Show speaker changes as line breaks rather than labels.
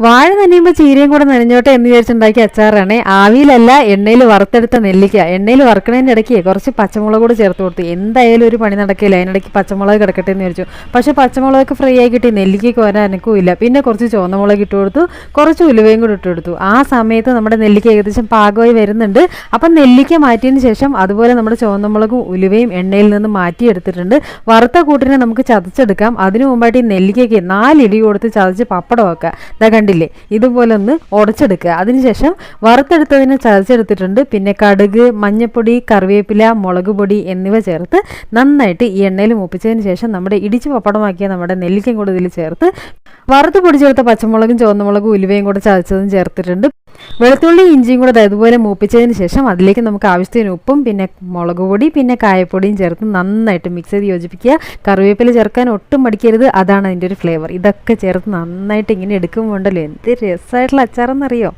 വാഴ നനയുമ്പോൾ ചീരയും കൂടെ നനഞ്ഞോട്ടെ എന്ന് വിചാരിച്ചുണ്ടാക്കിയ അച്ചാറാണ്. ആവിയിലല്ല, എണ്ണയിൽ വറുത്തെടുത്ത നെല്ലിക്ക. എണ്ണയിൽ വറുക്കണതിൻ്റെ ഇടയ്ക്ക് കുറച്ച് പച്ചമുളക് കൂടെ ചേർത്ത് കൊടുത്തു. എന്തായാലും ഒരു പണി നടക്കില്ല, അതിനിടയ്ക്ക് പച്ചമുളക് കിടക്കട്ടെ എന്ന് വിചാരിച്ചു. പക്ഷേ പച്ചമുളകൊക്കെ ഫ്രൈ ആയി കിട്ടി, നെല്ലിക്കയ്ക്ക് വരാൻ അനക്കുമില്ല. പിന്നെ കുറച്ച് ചുവന്ന മുളക് ഇട്ട് കൊടുത്തു, കുറച്ച് ഉലുവയും കൂടി ഇട്ട് കൊടുത്തു. ആ സമയത്ത് നമ്മുടെ നെല്ലിക്ക ഏകദേശം പാകമായി വരുന്നുണ്ട്. അപ്പം നെല്ലിക്ക മാറ്റിയതിന് ശേഷം അതുപോലെ നമ്മുടെ ചുവന്ന മുളകും ഉലുവയും എണ്ണയിൽ നിന്ന് മാറ്റിയെടുത്തിട്ടുണ്ട്. വറുത്ത കൂട്ടിനെ നമുക്ക് ചതച്ചെടുക്കാം. അതിനു മുമ്പായിട്ട് ഈ നെല്ലിക്കയ്ക്ക് 4 ഇടി കൊടുത്ത് ചതച്ച് പപ്പടം വെക്കുക. ഇതാ കണ്ടില്ലേ, ഇതുപോലെ ഒന്ന് ഉടച്ചെടുക്കുക. അതിനുശേഷം വറുത്തെടുത്തതിനെ ചതച്ചെടുത്തിട്ടുണ്ട്. പിന്നെ കടുക്, മഞ്ഞൾപ്പൊടി, കറിവേപ്പില, മുളക് പൊടി എന്നിവ ചേർത്ത് നന്നായിട്ട് ഈ എണ്ണയിൽ മൂപ്പിച്ചതിന് ശേഷം നമ്മുടെ ഇടിച്ച് പപ്പടമാക്കിയ നമ്മുടെ നെല്ലിക്കയും കൂടെ ഇതിൽ ചേർത്ത് വറുത്ത് പൊടി ചേർത്ത പച്ചമുളകും ചുവന്നമുളകും ഉലുവയും കൂടെ ചതച്ചതും ചേർത്തിട്ടുണ്ട്. വെളുത്തുള്ളി ഇഞ്ചിയും കൂടെ ഇതുപോലെ മൂപ്പിച്ചതിന് ശേഷം അതിലേക്ക് നമുക്ക് ആവശ്യത്തിന് ഉപ്പും പിന്നെ മുളക് പൊടി പിന്നെ കായപ്പൊടിയും ചേർത്ത് നന്നായിട്ട് മിക്സ് ചെയ്ത് യോജിപ്പിക്കുക. കറിവേപ്പില ചേർക്കാൻ ഒട്ടും മടിക്കരുത്, അതാണ് അതിൻ്റെ ഒരു ഫ്ലേവർ. ഇതൊക്കെ ചേർത്ത് നന്നായിട്ട് ഇങ്ങനെ എടുക്കുമ്പോൾ ഉണ്ടല്ലോ എന്ത് രസമായിട്ടുള്ള അച്ചാറെന്നറിയോ.